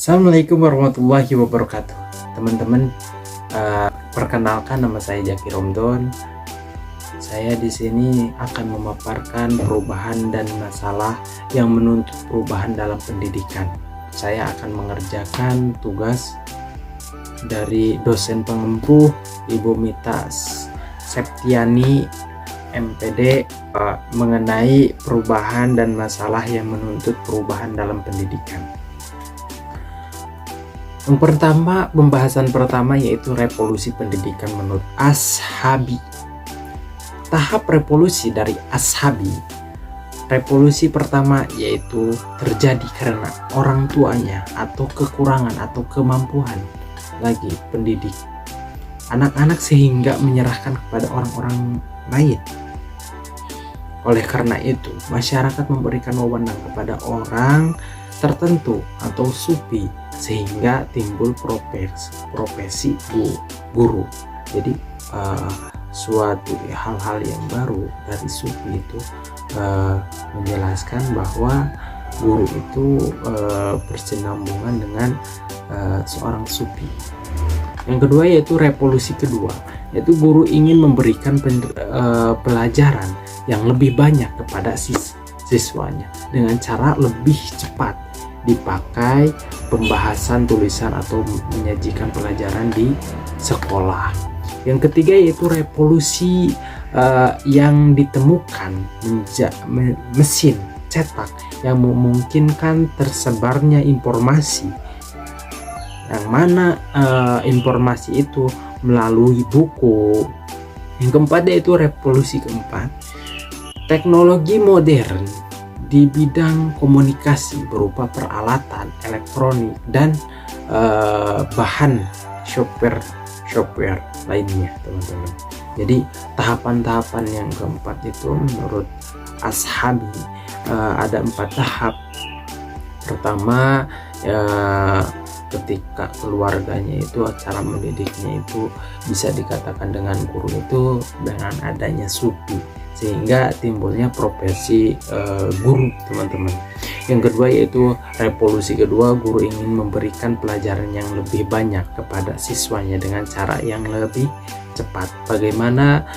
Assalamualaikum warahmatullahi wabarakatuh. Teman-teman, perkenalkan nama saya Jaki Romdon. Saya di sini akan memaparkan perubahan dan masalah yang menuntut perubahan dalam pendidikan. Saya akan mengerjakan tugas dari dosen pengempuh Ibu Mita Septiani MPD mengenai perubahan dan masalah yang menuntut perubahan dalam pendidikan. Yang pertama, pembahasan pertama yaitu revolusi pendidikan menurut Ashabi. Tahap revolusi dari Ashabi. Revolusi pertama yaitu terjadi karena orang tuanya atau kekurangan atau kemampuan lagi pendidik anak-anak sehingga menyerahkan kepada orang-orang lain. Oleh karena itu, masyarakat memberikan wewenang kepada orang tertentu atau sufi sehingga timbul profesi guru. Jadi suatu hal-hal yang baru dari sufi itu menjelaskan bahwa guru itu bersinambungan dengan seorang sufi. Yang kedua yaitu revolusi kedua, yaitu guru ingin memberikan pelajaran yang lebih banyak kepada siswanya dengan cara lebih cepat, dipakai pembahasan tulisan atau menyajikan pelajaran di sekolah. Yang ketiga yaitu revolusi yang ditemukan mesin cetak yang memungkinkan tersebarnya informasi, yang mana informasi itu melalui buku. Yang keempat yaitu revolusi keempat, teknologi modern di bidang komunikasi berupa peralatan elektronik dan bahan software lainnya, teman-teman. Jadi tahapan-tahapan yang keempat itu menurut Ashabi ada 4 tahap. Pertama, ketika keluarganya itu, cara mendidiknya itu bisa dikatakan dengan guru itu dengan adanya sufi, sehingga timbulnya profesi guru, teman-teman. Yang kedua yaitu revolusi kedua, guru ingin memberikan pelajaran yang lebih banyak kepada siswanya dengan cara yang lebih cepat. Bagaimana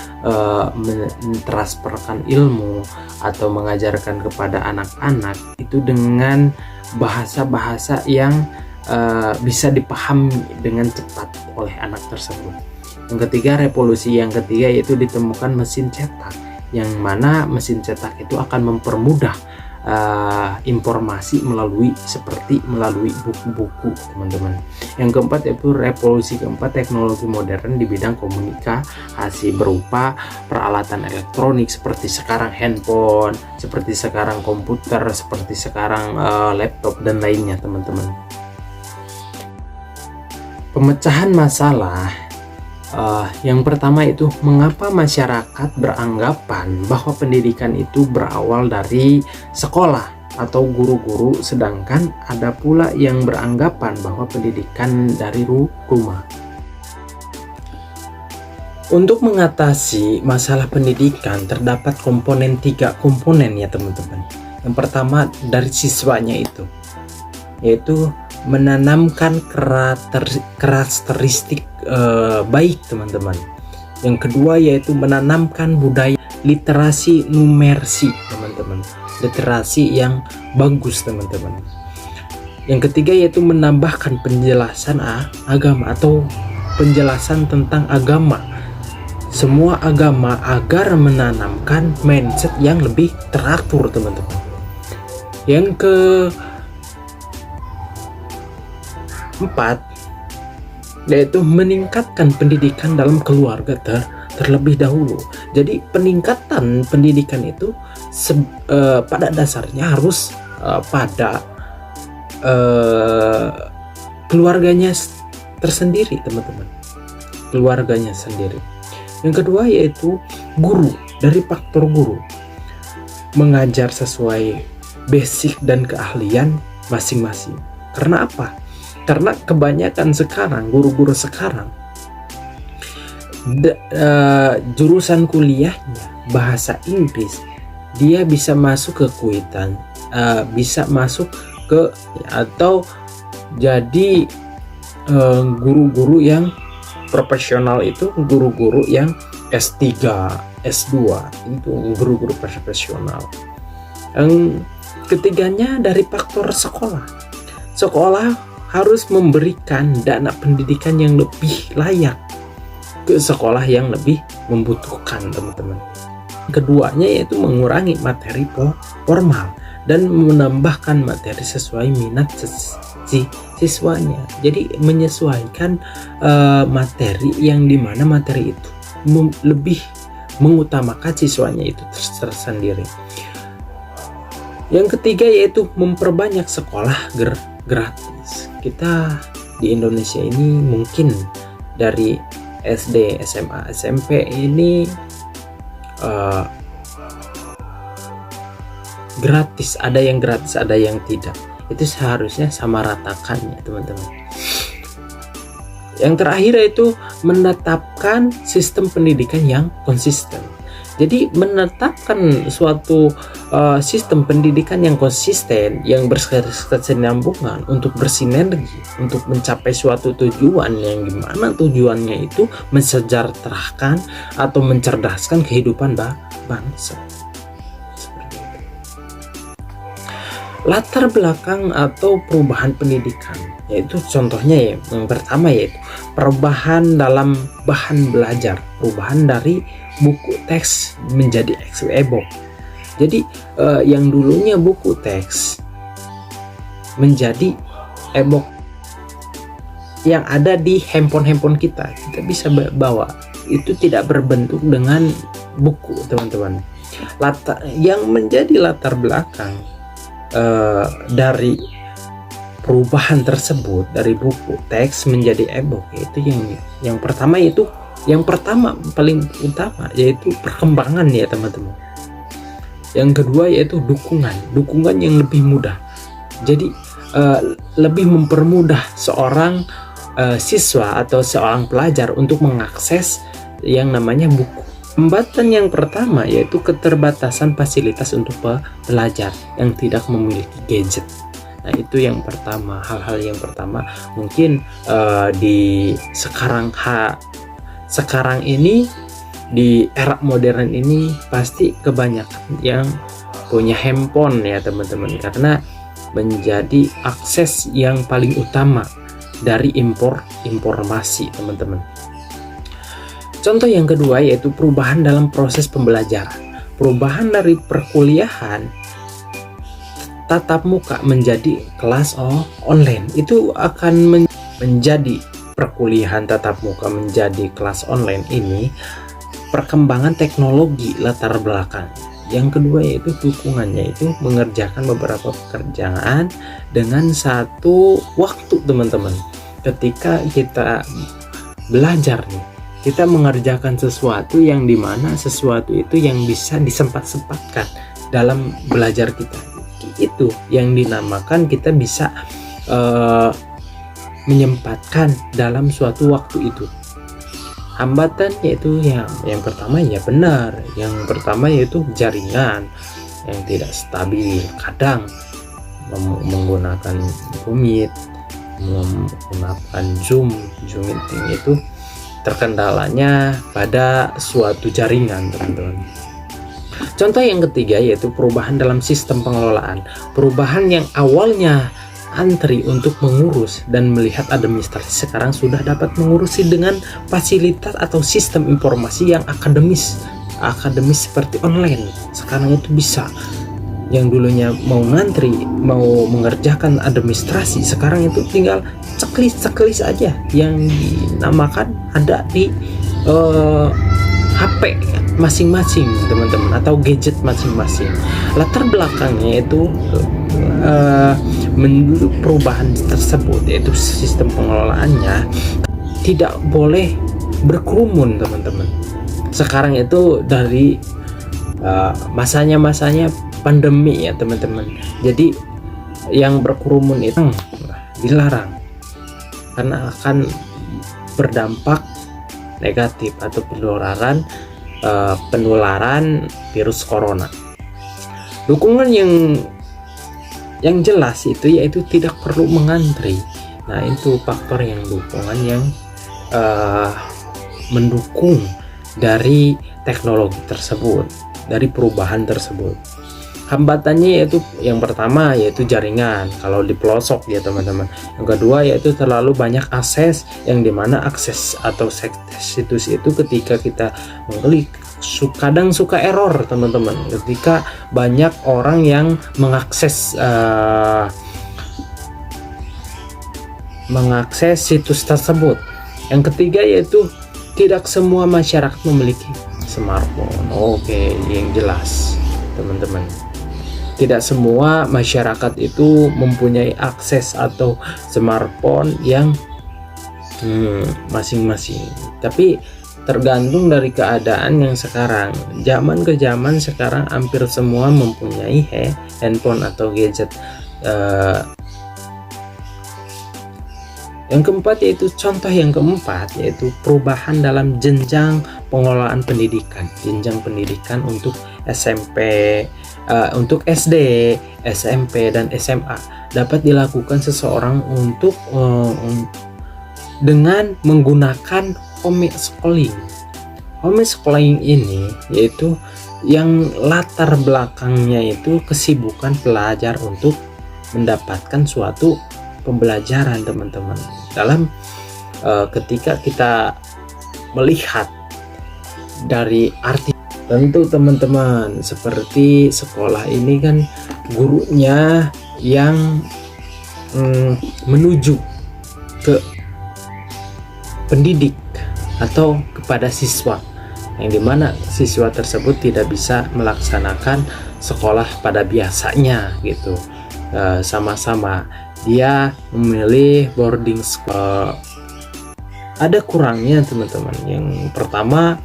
mentransferkan ilmu atau mengajarkan kepada anak-anak itu dengan bahasa-bahasa yang bisa dipahami dengan cepat oleh anak tersebut. Yang ketiga, revolusi yang ketiga yaitu ditemukan mesin cetak, yang mana mesin cetak itu akan mempermudah informasi melalui buku-buku, teman-teman. Yang keempat yaitu revolusi keempat, teknologi modern di bidang komunikasi berupa peralatan elektronik seperti sekarang handphone, seperti sekarang komputer, seperti sekarang laptop dan lainnya, teman-teman. Pemecahan masalah yang pertama itu, mengapa masyarakat beranggapan bahwa pendidikan itu berawal dari sekolah atau guru-guru, sedangkan ada pula yang beranggapan bahwa pendidikan dari rumah. Untuk mengatasi masalah pendidikan terdapat 3 komponen ya, teman-teman. Yang pertama dari siswanya itu, yaitu menanamkan karakteristik baik, teman-teman. Yang kedua yaitu menanamkan budaya literasi numersi, teman-teman, literasi yang bagus, teman-teman. Yang ketiga yaitu menambahkan penjelasan agama atau penjelasan tentang agama, semua agama, agar menanamkan mindset yang lebih teratur, teman-teman. Yang keempat yaitu meningkatkan pendidikan dalam keluarga terlebih dahulu. Jadi peningkatan pendidikan itu pada dasarnya harus pada keluarganya tersendiri, teman-teman, keluarganya sendiri. Yang kedua yaitu guru, dari faktor guru, mengajar sesuai basic dan keahlian masing-masing. Karena apa? Karena kebanyakan sekarang guru-guru sekarang jurusan kuliahnya bahasa Inggris, dia bisa masuk ke Kuitan, bisa masuk ke atau Jadi guru-guru yang profesional itu guru-guru yang S3, S2, itu guru-guru profesional. Yang ketiganya dari faktor sekolah. Sekolah harus memberikan dana pendidikan yang lebih layak ke sekolah yang lebih membutuhkan, teman-teman. Keduanya yaitu mengurangi materi formal dan menambahkan materi sesuai minat siswanya. Jadi menyesuaikan materi yang dimana materi itu lebih mengutamakan siswanya itu tersendiri. Yang ketiga yaitu memperbanyak sekolah gratis. Kita di Indonesia ini mungkin dari SD, SMA, SMP ini gratis, ada yang gratis, ada yang tidak. Itu seharusnya sama ratakan ya teman-teman. Yang terakhir yaitu menetapkan sistem pendidikan yang konsisten. Jadi menetapkan suatu sistem pendidikan yang konsisten, yang berkesinambungan untuk bersinergi, untuk mencapai suatu tujuan yang dimana tujuannya itu mensejahterakan atau mencerdaskan kehidupan bangsa. Seperti itu. Latar belakang atau perubahan pendidikan, yaitu contohnya ya, yang pertama yaitu perubahan dalam bahan belajar, perubahan dari buku teks menjadi e-book. Jadi yang dulunya buku teks menjadi e-book yang ada di handphone kita bisa bawa. Itu tidak berbentuk dengan buku, teman-teman. Yang menjadi latar belakang dari perubahan tersebut dari buku teks menjadi e-book, yaitu yang pertama yaitu paling utama yaitu perkembangan ya teman-teman. Yang kedua yaitu dukungan yang lebih mudah. Jadi lebih mempermudah seorang siswa atau seorang pelajar untuk mengakses yang namanya buku. Hambatan yang pertama yaitu keterbatasan fasilitas untuk pelajar yang tidak memiliki gadget. Nah itu yang pertama, hal-hal yang pertama mungkin di sekarang ini di era modern ini pasti kebanyakan yang punya handphone ya teman-teman, karena menjadi akses yang paling utama dari informasi teman-teman. Contoh yang kedua yaitu perubahan dalam proses pembelajaran. Perubahan dari perkuliahan tatap muka menjadi kelas online, itu akan menjadi perkuliahan tatap muka menjadi kelas online ini perkembangan teknologi latar belakang. Yang kedua yaitu dukungannya, itu mengerjakan beberapa pekerjaan dengan satu waktu teman-teman. Ketika kita belajar nih, kita mengerjakan sesuatu yang dimana sesuatu itu yang bisa disempat-sempatkan dalam belajar kita. Itu yang dinamakan kita bisa menyempatkan dalam suatu waktu itu. Hambatan yaitu yang pertama ya benar, yang pertama yaitu jaringan yang tidak stabil. Kadang menggunakan Meet, menggunakan Zoom meeting itu terkendalanya pada suatu jaringan teman-teman. Contoh yang ketiga yaitu perubahan dalam sistem pengelolaan. Perubahan yang awalnya antri untuk mengurus dan melihat administrasi sekarang sudah dapat mengurusi dengan fasilitas atau sistem informasi yang akademis seperti online. Sekarang itu bisa. Yang dulunya mau ngantri, mau mengerjakan administrasi, sekarang itu tinggal checklist aja yang dinamakan ada di HP masing-masing teman-teman atau gadget masing-masing. Latar belakangnya itu menurut perubahan tersebut yaitu sistem pengelolaannya tidak boleh berkerumun teman-teman. Sekarang itu dari masanya pandemi ya teman-teman. Jadi yang berkerumun itu dilarang karena akan berdampak negatif atau penularan virus corona. Dukungan yang jelas itu yaitu tidak perlu mengantri. Nah, itu faktor yang mendukung dari teknologi tersebut, dari perubahan tersebut. Hambatannya yaitu yang pertama yaitu jaringan kalau di pelosok ya teman-teman. Yang kedua yaitu terlalu banyak akses, yang dimana akses atau situs itu ketika kita mengklik kadang suka error teman-teman, ketika banyak orang yang mengakses situs tersebut. Yang ketiga yaitu tidak semua masyarakat memiliki smartphone. Oke, yang jelas teman-teman, tidak semua masyarakat itu mempunyai akses atau smartphone yang masing-masing. Tapi tergantung dari keadaan yang sekarang. Zaman ke zaman sekarang hampir semua mempunyai handphone atau gadget. Yang keempat yaitu perubahan dalam jenjang pengelolaan pendidikan. Jenjang pendidikan untuk SMP, untuk SD, SMP, dan SMA dapat dilakukan seseorang dengan menggunakan homeschooling. Homeschooling ini yaitu yang latar belakangnya itu kesibukan pelajar untuk mendapatkan suatu pembelajaran teman-teman. Dalam ketika kita melihat dari arti, tentu teman-teman seperti sekolah ini kan gurunya yang menuju ke pendidik atau kepada siswa, yang dimana siswa tersebut tidak bisa melaksanakan sekolah pada biasanya gitu. Sama-sama dia memilih boarding school. Ada kurangnya teman-teman. Yang pertama,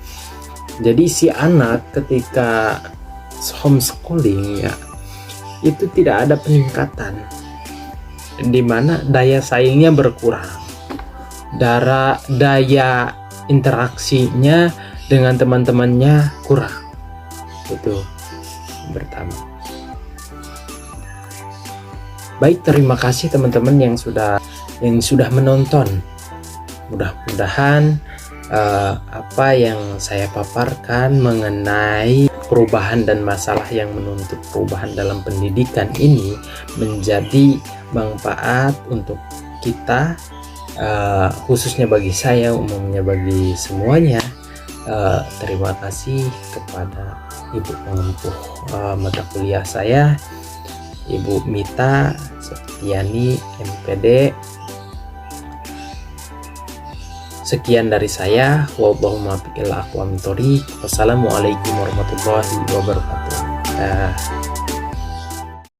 jadi si anak ketika homeschooling ya itu tidak ada peningkatan, dimana daya saingnya berkurang, daya interaksinya dengan teman-temannya kurang. Itu pertama. Baik, terima kasih teman-teman yang sudah menonton. Mudah-mudahan apa yang saya paparkan mengenai perubahan dan masalah yang menuntut perubahan dalam pendidikan ini menjadi manfaat untuk kita, khususnya bagi saya, umumnya bagi semuanya. Terima kasih kepada Ibu pengempuh mata kuliah saya, Ibu Mita Septiani MPD. Sekian dari saya. Wassalamualaikum warahmatullahi wabarakatuh.